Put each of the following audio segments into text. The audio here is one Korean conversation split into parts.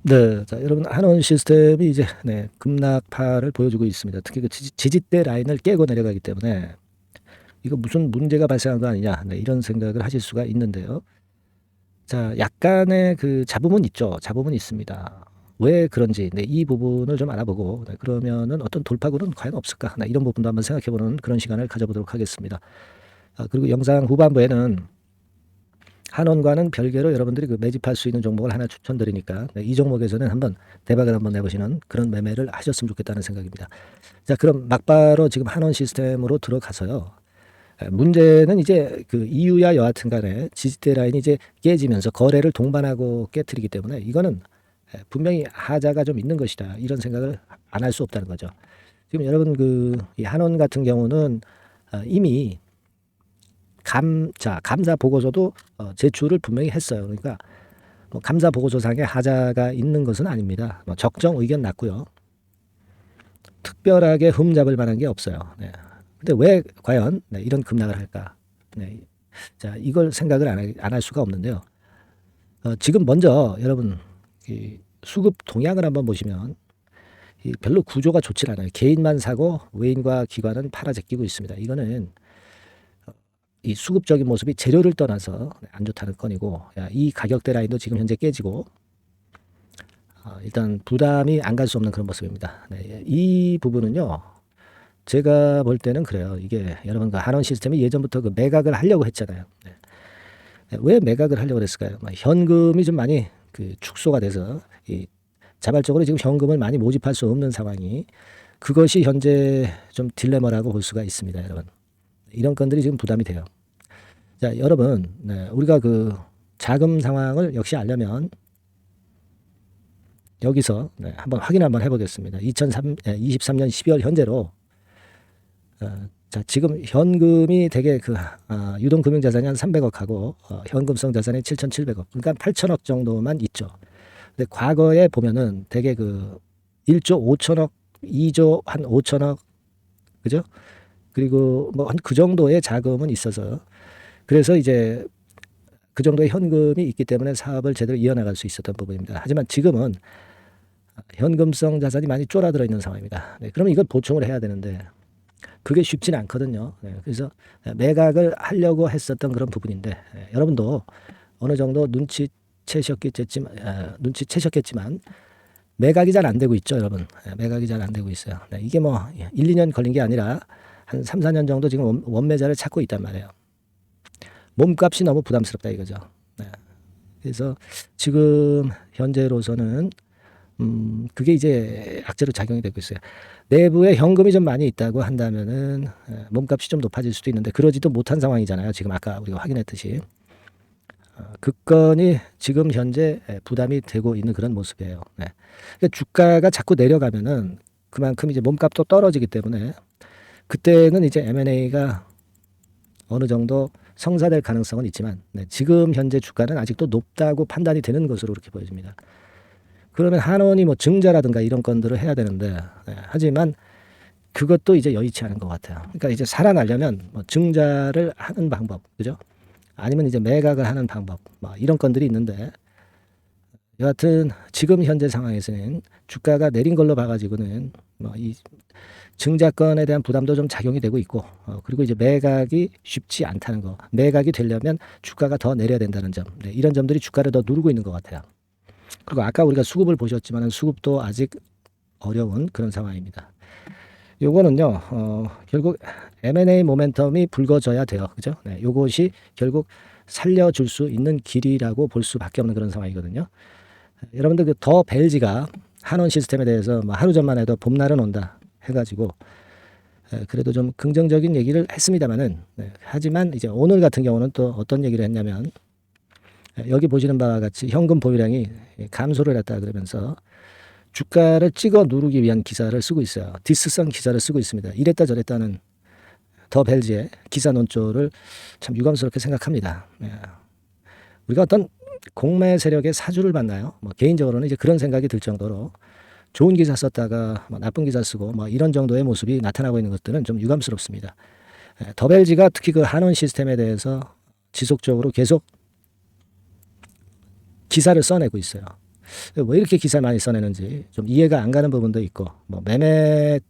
네, 자, 여러분 한원 시스템이 이제 급락파를 보여주고 있습니다. 특히 그 지지대 라인을 깨고 내려가기 때문에 이거 무슨 문제가 발생한 거 아니냐, 이런 생각을 하실 수가 있는데요. 자, 약간의 그 잡음은 있죠. 잡음은 있습니다. 왜 그런지 이 부분을 좀 알아보고 그러면은 어떤 돌파구는 과연 없을까? 이런 부분도 한번 생각해보는 그런 시간을 가져보도록 하겠습니다. 그리고 영상 후반부에는 한원과는 별개로 여러분들이 그 매집할 수 있는 종목을 하나 추천드리니까 이 종목에서는 한번 대박을 한번 내보시는 그런 매매를 하셨으면 좋겠다는 생각입니다. 자, 그럼 막바로 지금 한원 시스템으로 들어가서요. 문제는 이제 그 이유야 여하튼 간에 지지대 라인이 이제 깨지면서 거래를 동반하고 깨트리기 때문에 이거는 분명히 하자가 좀 있는 것이다. 이런 생각을 안 할 수 없다는 거죠. 지금 여러분 그 이 한원 같은 경우는 이미 감사 보고서도 제출을 분명히 했어요. 그러니까 뭐 감사 보고서상에 하자가 있는 것은 아닙니다. 뭐 적정 의견 났고요. 특별하게 흠잡을 만한 게 없어요. 네. 근데 왜 과연 이런 급락을 할까? 네. 자, 이걸 생각을 안 할 수가 없는데요. 지금 먼저 여러분 이 수급 동향을 한번 보시면 별로 구조가 좋지 않아요. 개인만 사고 외인과 기관은 팔아 제끼고 있습니다. 이거는 이 수급적인 모습이 재료를 떠나서 안 좋다는 건이고, 이 가격대 라인도 지금 현재 깨지고 일단 부담이 안 갈 수 없는 그런 모습입니다. 네, 이 부분은요. 제가 볼 때는 그래요. 이게 여러분 그 한원 시스템이 예전부터 그 매각을 하려고 했잖아요. 네. 왜 매각을 하려고 그랬을까요? 현금이 좀 많이 그 축소가 돼서 이 자발적으로 지금 현금을 많이 모집할 수 없는 상황이 그것이 현재 좀 딜레마라고 볼 수가 있습니다, 여러분. 이런 건들이 지금 부담이 돼요. 자, 여러분, 우리가 그 자금 상황을 역시 알려면 여기서 한번 확인 한번 해보겠습니다. 2023년 12월 현재로 자, 지금 현금이 되게 그 유동금융자산이 한 300억 하고 현금성 자산이 7,700억, 그러니까 8천억 정도만 있죠. 근데 과거에 보면은 되게 그 1조 5천억, 2조 한 5천억, 그죠? 그리고 뭐 한 그 정도의 자금은 있어서 그래서 이제 그 정도의 현금이 있기 때문에 사업을 제대로 이어나갈 수 있었던 부분입니다. 하지만 지금은 현금성 자산이 많이 쫄아들어 있는 상황입니다. 네, 그러면 이걸 보충을 해야 되는데 그게 쉽지는 않거든요. 네, 그래서 매각을 하려고 했었던 그런 부분인데 여러분도 어느 정도 눈치채셨겠지만 매각이 잘 안 되고 있죠, 여러분. 매각이 잘 안 되고 있어요. 네, 이게 뭐 1, 2년 걸린 게 아니라 한 3, 4년 정도 지금 원매자를 찾고 있단 말이에요. 몸값이 너무 부담스럽다 이거죠. 네. 그래서 지금 현재로서는 그게 이제 악재로 작용이 되고 있어요. 내부에 현금이 좀 많이 있다고 한다면은 몸값이 좀 높아질 수도 있는데 그러지도 못한 상황이잖아요. 지금 아까 우리가 확인했듯이 그 건이 지금 현재 부담이 되고 있는 그런 모습이에요. 네. 그러니까 주가가 자꾸 내려가면은 그만큼 이제 몸값도 떨어지기 때문에 그때는 이제 M&A가 어느 정도 성사될 가능성은 있지만 지금 현재 주가는 아직도 높다고 판단이 되는 것으로 그렇게 보여집니다. 그러면 한원이 뭐 증자라든가 이런 건들을 해야 되는데 하지만 그것도 이제 여의치 않은 것 같아요. 그러니까 이제 살아나려면 뭐 증자를 하는 방법, 그죠? 아니면 이제 매각을 하는 방법, 뭐 이런 건들이 있는데 여하튼 지금 현재 상황에서는 주가가 내린 걸로 봐가지고는 뭐 이 증자권에 대한 부담도 좀 작용이 되고 있고 그리고 이제 매각이 쉽지 않다는 거. 매각이 되려면 주가가 더 내려야 된다는 점. 이런 점들이 주가를 더 누르고 있는 것 같아요. 그리고 아까 우리가 수급을 보셨지만 수급도 아직 어려운 그런 상황입니다. 요거는요, 결국 M&A 모멘텀이 불거져야 돼요. 그죠? 네, 요것이 결국 살려줄 수 있는 길이라고 볼 수밖에 없는 그런 상황이거든요. 여러분들 그 더 벨지가 한원 시스템에 대해서 뭐 하루 전만 해도 봄날은 온다 해가지고 그래도 좀 긍정적인 얘기를 했습니다만은 하지만 이제 오늘 같은 경우는 또 어떤 얘기를 했냐면 여기 보시는 바와 같이 현금 보유량이 감소를 했다 그러면서 주가를 찍어 누르기 위한 기사를 쓰고 있어요. 디스성 기사를 쓰고 있습니다. 이랬다 저랬다는 더 벨지의 기사 논조를 참 유감스럽게 생각합니다. 우리가 어떤 공매 세력의 사주를 받나요? 뭐 개인적으로는 이제 그런 생각이 들 정도로 좋은 기사 썼다가 뭐 나쁜 기사 쓰고 뭐 이런 정도의 모습이 나타나고 있는 것들은 좀 유감스럽습니다. 더 벨지가 특히 그 한원 시스템에 대해서 지속적으로 계속 기사를 써내고 있어요. 왜 이렇게 기사를 많이 써내는지 좀 이해가 안 가는 부분도 있고, 뭐 매매를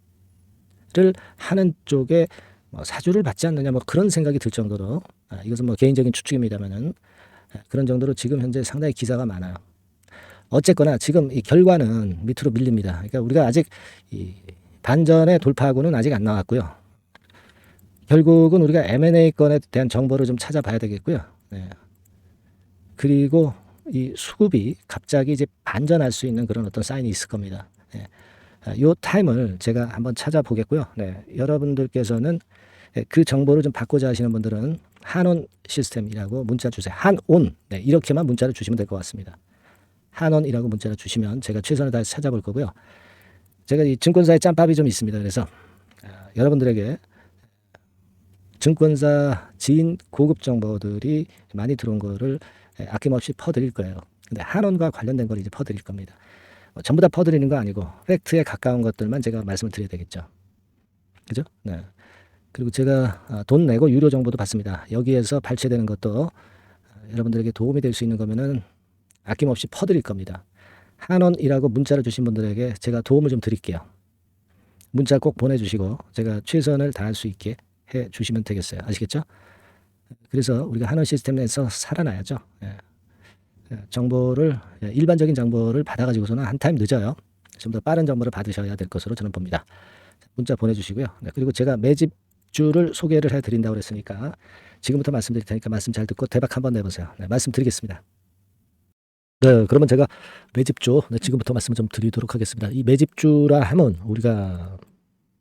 하는 쪽에 뭐 사주를 받지 않느냐 뭐 그런 생각이 들 정도로, 이것은 뭐 개인적인 추측입니다만은 그런 정도로 지금 현재 상당히 기사가 많아요. 어쨌거나 지금 이 결과는 밑으로 밀립니다. 그러니까 우리가 아직 이 반전의 돌파하고는 아직 안 나왔고요. 결국은 우리가 M&A 건에 대한 정보를 좀 찾아봐야 되겠고요. 네. 그리고 이 수급이 갑자기 이제 반전할 수 있는 그런 어떤 사인이 있을 겁니다. 네. 요 타임을 제가 한번 찾아보겠고요. 네. 여러분들께서는 그 정보를 좀 받고자 하시는 분들은 한온 시스템이라고 문자 주세요. 한온. 네. 이렇게만 문자를 주시면 될 것 같습니다. 한원이라고 문자를 주시면 제가 최선을 다해서 찾아볼 거고요. 제가 이 증권사에 짬밥이 좀 있습니다. 그래서 여러분들에게 증권사 지인 고급 정보들이 많이 들어온 거를 아낌없이 퍼드릴 거예요. 근데 한원과 관련된 걸 이제 퍼드릴 겁니다. 전부 다 퍼드리는 거 아니고 팩트에 가까운 것들만 제가 말씀을 드려야 되겠죠. 그죠? 네. 그리고 제가 돈 내고 유료 정보도 받습니다. 여기에서 발췌되는 것도 여러분들에게 도움이 될 수 있는 거면은 아낌없이 퍼드릴 겁니다. 한원이라고 문자를 주신 분들에게 제가 도움을 좀 드릴게요. 문자 꼭 보내주시고 제가 최선을 다할 수 있게 해 주시면 되겠어요. 아시겠죠? 그래서 우리가 한원 시스템에서 살아나야죠. 정보를, 일반적인 정보를 받아가지고서는 한 타임 늦어요. 좀 더 빠른 정보를 받으셔야 될 것으로 저는 봅니다. 문자 보내주시고요. 그리고 제가 매집주를 소개를 해드린다고 그랬으니까 지금부터 말씀드릴 테니까 말씀 잘 듣고 대박 한번 내보세요. 말씀드리겠습니다. 네, 그러면 제가 매집주, 지금부터 말씀 좀 드리도록 하겠습니다. 이 매집주라 하면 우리가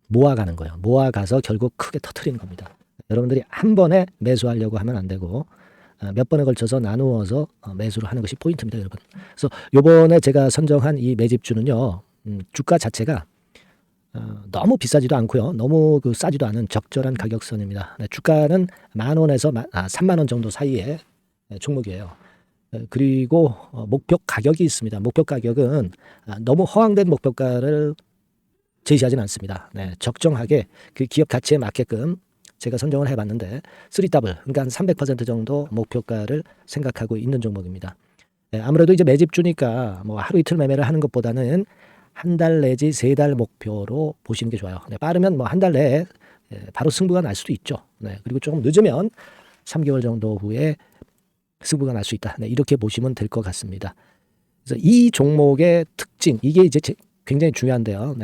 모아가는 거예요. 모아가서 결국 크게 터트리는 겁니다. 여러분들이 한 번에 매수하려고 하면 안 되고 몇 번에 걸쳐서 나누어서 매수를 하는 것이 포인트입니다, 여러분. 그래서 요번에 제가 선정한 이 매집주는요, 주가 자체가 너무 비싸지도 않고요, 너무 싸지도 않은 적절한 가격선입니다. 주가는 10,000원에서 30,000원 정도 사이의 종목이에요. 그리고 목표 가격이 있습니다. 목표 가격은 너무 허황된 목표가를 제시하지는 않습니다. 적정하게 그 기업 가치에 맞게끔 제가 선정을 해봤는데 3더블, 그러니까 한 300% 정도 목표가를 생각하고 있는 종목입니다. 아무래도 이제 매집주니까 뭐 하루 이틀 매매를 하는 것보다는 한 달 내지 3달 목표로 보시는 게 좋아요. 빠르면 뭐 한 달 내에 바로 승부가 날 수도 있죠. 그리고 조금 늦으면 3개월 정도 후에 승부가 날 수 있다. 이렇게 보시면 될 것 같습니다. 그래서 이 종목의 특징, 이게 이제 굉장히 중요한데요.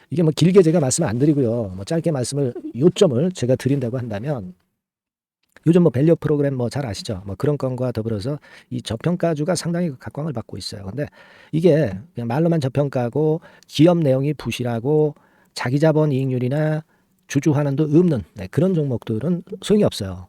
이게 뭐 길게 제가 말씀 안 드리고요. 뭐 짧게 요점을 제가 드린다고 한다면, 요즘 뭐 밸류 프로그램 뭐 잘 아시죠? 뭐 그런 건과 더불어서 이 저평가주가 상당히 각광을 받고 있어요. 근데 이게 그냥 말로만 저평가고 기업 내용이 부실하고 자기 자본 이익률이나 주주 환원도 없는 그런 종목들은 소용이 없어요.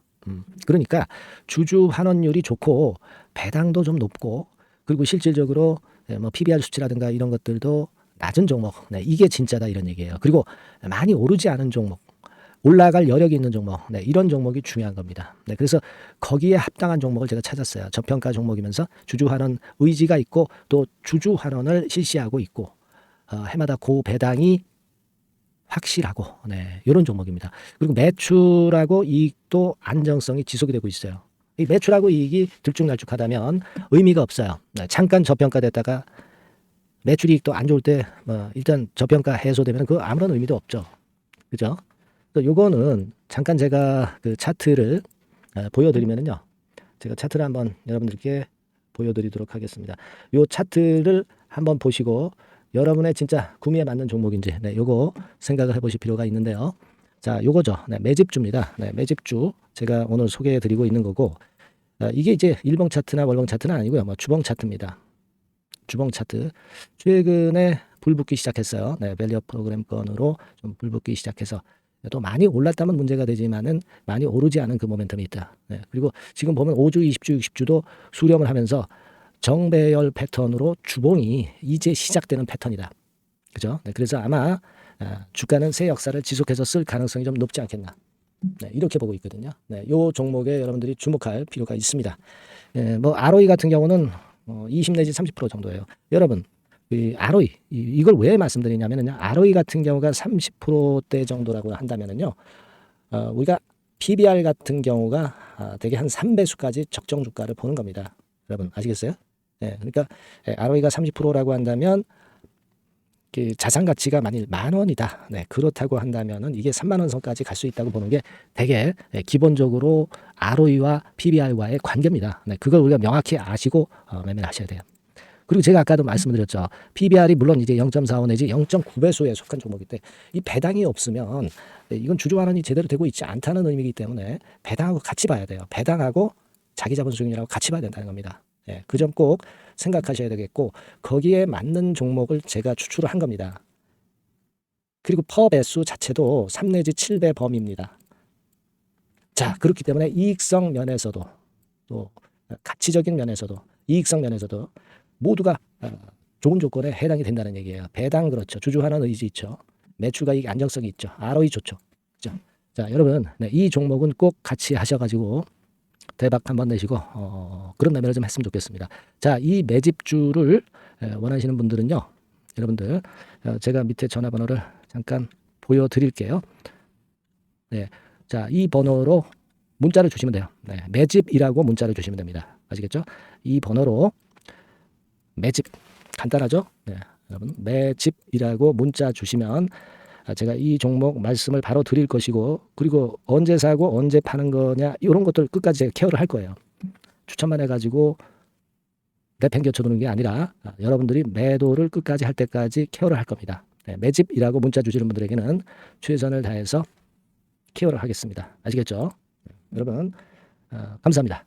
그러니까 주주 환원율이 좋고 배당도 좀 높고 그리고 실질적으로 뭐 PBR 수치라든가 이런 것들도 낮은 종목, 이게 진짜다 이런 얘기예요. 그리고 많이 오르지 않은 종목, 올라갈 여력이 있는 종목, 이런 종목이 중요한 겁니다. 그래서 거기에 합당한 종목을 제가 찾았어요. 저평가 종목이면서 주주 환원 의지가 있고 또 주주 환원을 실시하고 있고 해마다 고배당이 확실하고 이런 종목입니다. 그리고 매출하고 이익도 안정성이 지속이 되고 있어요. 이 매출하고 이익이 들쭉날쭉하다면 의미가 없어요. 잠깐 저평가됐다가 매출 이익도 안 좋을 때 일단 저평가 해소되면 그 아무런 의미도 없죠. 그죠? 요거는 잠깐 제가 그 차트를 보여드리면은요. 제가 차트를 한번 여러분들께 보여드리도록 하겠습니다. 요 차트를 한번 보시고 여러분의 진짜 구미에 맞는 종목인지 요거 생각을 해보실 필요가 있는데요. 자, 요거죠. 매집주입니다. 매집주 제가 오늘 소개해드리고 있는 거고 이게 이제 일봉 차트나 월봉 차트는 아니고요. 뭐 주봉 차트입니다. 주봉 차트 최근에 불붙기 시작했어요. 밸류 프로그램 건으로 좀 불붙기 시작해서 또 많이 올랐다면 문제가 되지만은 많이 오르지 않은 그 모멘텀이 있다. 그리고 지금 보면 5주, 20주, 60주도 수렴을 하면서 정배열 패턴으로 주봉이 이제 시작되는 패턴이다. 그죠? 그래서 아마 주가는 새 역사를 지속해서 쓸 가능성이 좀 높지 않겠나. 이렇게 보고 있거든요. 요 종목에 여러분들이 주목할 필요가 있습니다. 뭐 ROE 같은 경우는 20 내지 30% 정도예요. 여러분, 이 ROE 이걸 왜 말씀드리냐면요. ROE 같은 경우가 30%대 정도라고 한다면은요. 우리가 PBR 같은 경우가 대개 한 3배수까지 적정 주가를 보는 겁니다. 여러분 아시겠어요? 그러니까 ROE가 30%라고 한다면 그 자산 가치가 만일 10,000원이다. 그렇다고 한다면은 이게 30,000원 선까지 갈 수 있다고 보는 게 되게 기본적으로 ROE와 PBR과의 관계입니다. 그걸 우리가 명확히 아시고 매매를 하셔야 돼요. 그리고 제가 아까도 말씀드렸죠. PBR이 물론 이제 0.45 내지 0.9배수에 속한 종목일 때 이 배당이 없으면 이건 주주환원이 제대로 되고 있지 않다는 의미이기 때문에 배당하고 같이 봐야 돼요. 배당하고 자기 자본 수익률하고 같이 봐야 된다는 겁니다. 그 점 꼭 생각하셔야 되겠고 거기에 맞는 종목을 제가 추출을 한 겁니다. 그리고 퍼 배수 자체도 3 내지 7배 범위입니다. 자, 그렇기 때문에 이익성 면에서도 또 가치적인 면에서도 이익성 면에서도 모두가 좋은 조건에 해당이 된다는 얘기예요. 배당 그렇죠. 주주환원 의지 있죠. 매출가익 안정성이 있죠. ROE 좋죠. 그렇죠? 자, 여러분 이 종목은 꼭 같이 하셔가지고 대박 한번 내시고 그런 매매를 좀 했으면 좋겠습니다. 자, 이 매집주를 원하시는 분들은요. 여러분들 제가 밑에 전화번호를 잠깐 보여드릴게요. 네, 자, 이 번호로 문자를 주시면 돼요. 매집이라고 문자를 주시면 됩니다. 아시겠죠? 이 번호로 매집 간단하죠? 여러분 매집이라고 문자 주시면 제가 이 종목 말씀을 바로 드릴 것이고 그리고 언제 사고 언제 파는 거냐 이런 것들 끝까지 제가 케어를 할 거예요. 추천만 해가지고 내팽겨쳐 두는 게 아니라 여러분들이 매도를 끝까지 할 때까지 케어를 할 겁니다. 매집이라고 문자 주시는 분들에게는 최선을 다해서 케어를 하겠습니다. 아시겠죠? 여러분 감사합니다.